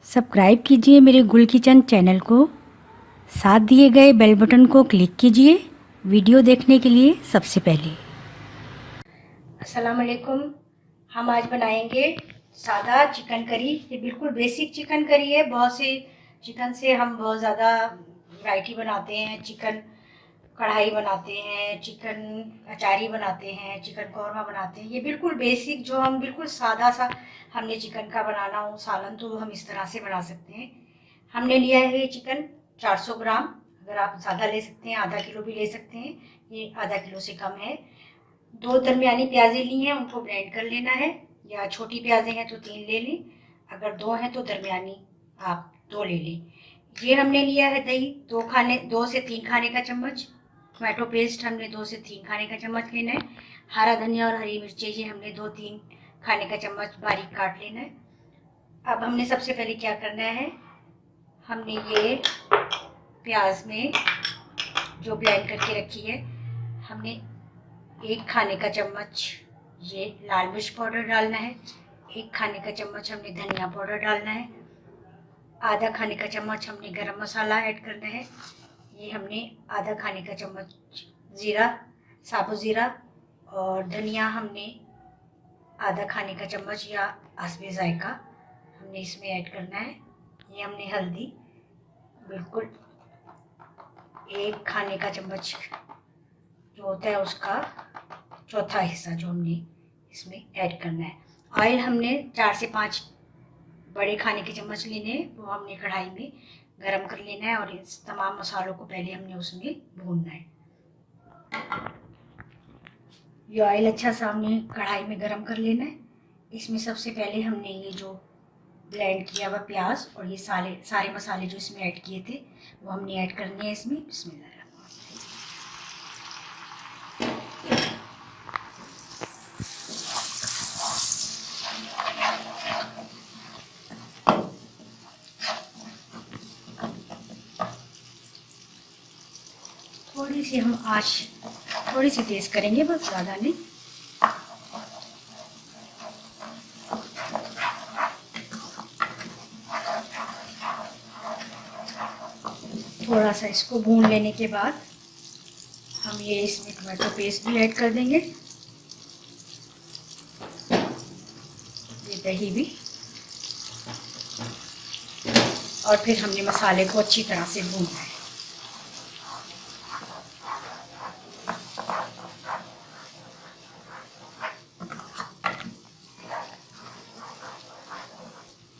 Subscribe कीजिए मेरे गुल किचन चैनल को। साथ दिए गए बेल बटन को क्लिक कीजिए वीडियो देखने के लिए सबसे पहले। अस्सलाम वालेकुम। हम आज बनाएंगे सादा चिकन करी। ये बिल्कुल बेसिक चिकन करी है। बहुत से चिकन से हम बहुत ज़्यादा वैरायटी बनाते हैं। चिकन कढ़ाई बनाते हैं, चिकन अचारी बनाते हैं, चिकन कौरमा बनाते हैं। ये बिल्कुल बेसिक जो हम बिल्कुल सादा सा हमने चिकन का बनाना हो सालन तो हम इस तरह से बना सकते हैं। हमने लिया है ये चिकन 400 ग्राम। अगर आप ज़्यादा ले सकते हैं, आधा किलो भी ले सकते हैं। ये आधा किलो से कम है। 2 दरमियानी प्याज़ें ली हैं, उनको ग्राइंड कर लेना है। या छोटी प्याज़ें हैं तो 3 ले लें, अगर 2 हैं तो दरमियानी आप 2 ले लें। ये हमने लिया है दही 2 से 3 खाने का चम्मच। टमाटो पेस्ट हमने 2 से 3 खाने का चम्मच लेना है। हरा धनिया और हरी मिर्चें ये हमने 2-3 खाने का चम्मच बारीक काट लेना है। अब हमने सबसे पहले क्या करना है, हमने ये प्याज में जो ब्लेंड करके रखी है, हमने 1 खाने का चम्मच ये लाल मिर्च पाउडर डालना है। 1 खाने का चम्मच हमने धनिया पाउडर डालना है। आधा खाने का चम्मच हमने गरम मसाला ऐड करना है। ये हमने आधा खाने का चम्मच ज़ीरा, साबुत ज़ीरा और धनिया हमने आधा खाने का चम्मच या हस्बे ज़ायका हमने इसमें ऐड करना है। ये हमने हल्दी बिल्कुल 1 खाने का चम्मच जो होता है उसका चौथा हिस्सा जो हमने इसमें ऐड करना है। ऑयल हमने 4 से 5 बड़े खाने के चम्मच लेने हैं, वो हमने कढ़ाई में गरम कर लेना है और इस तमाम मसालों को पहले हमने उसमें भूनना है। ये ऑयल अच्छा सा हमने कढ़ाई में गरम कर लेना है। इसमें सबसे पहले हमने ये जो ब्लेंड किया हुआ प्याज और ये सारे मसाले जो इसमें ऐड किए थे वो हमने ऐड करने हैं इसमें। बिस्मिल्लाह। थोड़ी सी हम आँच थोड़ी सी तेज़ करेंगे, बस ज़्यादा नहीं। थोड़ा सा इसको भून लेने के बाद हम ये इसमें टमाटो पेस्ट भी ऐड कर देंगे, ये दही भी, और फिर हमने मसाले को अच्छी तरह से भूनना है।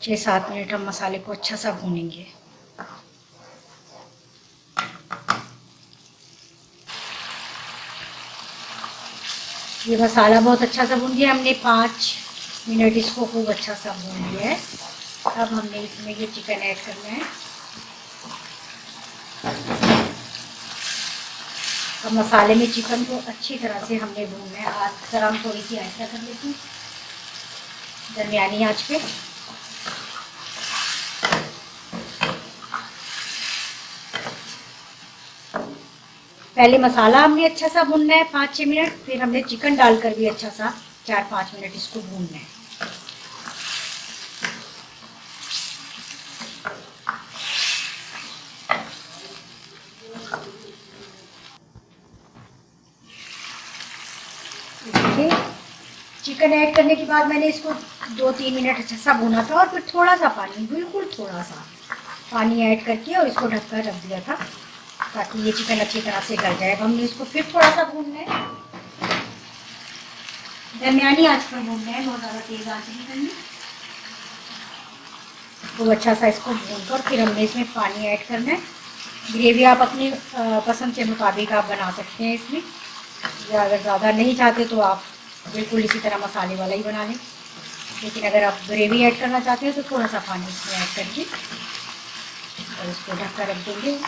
छः 7 मिनट हम मसाले को अच्छा सा भूनेंगे। ये मसाला बहुत अच्छा सा भून गया, हमने 5 मिनट इसको खूब अच्छा सा भून लिया है। अब हमने इसमें ये चिकन ऐड करना है। अब मसाले में चिकन को अच्छी तरह से हमने भूनना है। आँच जरा हम थोड़ी सी ऐसा कर लेते हैं, दरमियानी आँच पे। पहले मसाला हमने अच्छा सा भूनना है 5-6 मिनट, फिर हमने चिकन डालकर भी अच्छा सा 4-5 मिनट इसको भूनना है। देखिए चिकन ऐड करने के बाद मैंने इसको 2-3 मिनट अच्छा सा भूना था और फिर थोड़ा सा पानी, बिल्कुल थोड़ा सा पानी ऐड करके और इसको ढककर रख दिया था ताकि ये चिकन अच्छी तरह से गल जाए। अब हमने इसको फिर थोड़ा सा भूनना है, दरमियानी आंच पर भूनना है, बहुत ज़्यादा तेज़ आंच नहीं करनी। तो अच्छा सा इसको भूनकर फिर हमने इसमें पानी ऐड करना है। ग्रेवी आप अपनी पसंद के मुताबिक आप बना सकते हैं इसमें, या अगर ज़्यादा नहीं चाहते तो आप बिल्कुल इसी तरह मसाले वाला ही बना लें। लेकिन अगर आप ग्रेवी ऐड करना चाहते हैं तो थोड़ा सा पानी इसमें ऐड करके और इसको ढक कर रख देंगे।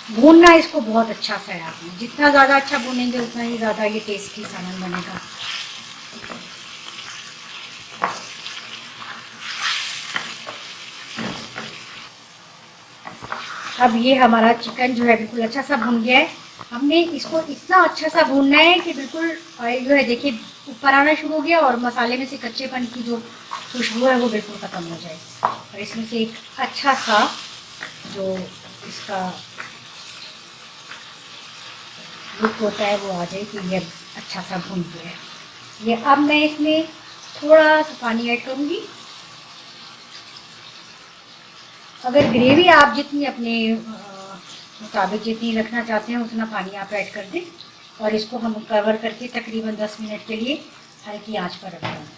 भूनना इसको बहुत अच्छा सा है आपने, जितना ज़्यादा अच्छा भूनेंगे उतना ही ज़्यादा ये टेस्टी सामान बनेगा। अब ये हमारा चिकन जो है बिल्कुल अच्छा सा भुन गया है। हमने इसको इतना अच्छा सा भूनना है कि बिल्कुल ऑयल जो है देखिए ऊपर आना शुरू हो गया और मसाले में से कच्चेपन की जो खुशबू है वो बिल्कुल ख़त्म हो जाए और इसमें से एक अच्छा सा जो इसका लुक होता है वो आ जाए कि ये अच्छा सा भून गया है। ये अब मैं इसमें थोड़ा सा पानी ऐड करूँगी। अगर ग्रेवी आप जितनी अपने मुताबिक जितनी रखना चाहते हैं उतना पानी आप ऐड कर दें और इसको हम कवर करके तकरीबन 10 मिनट के लिए हल्की आंच पर रख दें।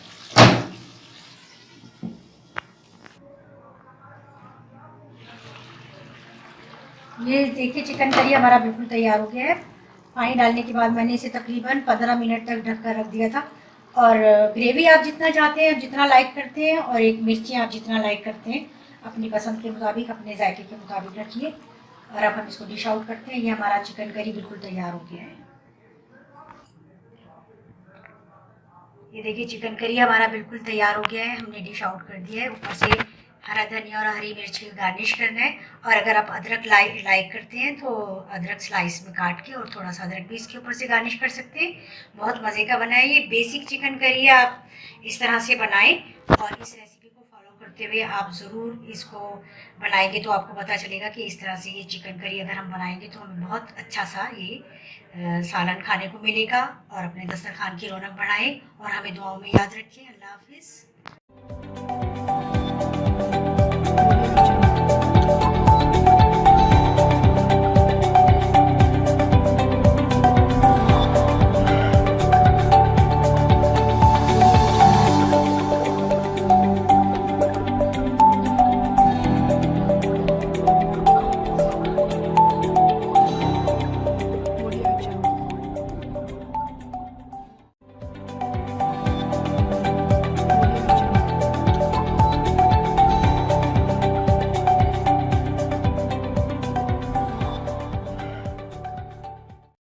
ये देखिए चिकन करी हमारा बिल्कुल तैयार हो गया है। पानी डालने के बाद मैंने इसे तकरीबन 15 मिनट तक ढक कर रख दिया था। और ग्रेवी आप जितना चाहते हैं जितना लाइक करते हैं और एक मिर्ची आप जितना लाइक करते हैं अपनी पसंद के मुताबिक अपने जायके के मुताबिक रखिए। और अब हम इसको डिश आउट करते हैं। ये हमारा चिकन करी बिल्कुल तैयार हो गया है। ये देखिए चिकन करी हमारा बिल्कुल तैयार हो गया है। हमने डिश आउट कर दिया है। ऊपर से हरा धनिया और हरी मिर्च की गार्निश करना है। और अगर आप अदरक लाइक करते हैं तो अदरक स्लाइस में काट के और थोड़ा सा अदरक भी इसके ऊपर से गार्निश कर सकते हैं। बहुत मज़े का बना है। ये बेसिक चिकन करी है, आप इस तरह से बनाएं और इस रेसिपी को फॉलो करते हुए आप ज़रूर इसको बनाएंगे तो आपको पता चलेगा कि इस तरह से ये चिकन करी अगर हम बनाएंगे तो हमें बहुत अच्छा सा ये सालन खाने को मिलेगा। और अपने दस्तरखान की रौनक बढ़ाएं और हमें दुआओं में याद रखें। अल्लाह हाफिज़।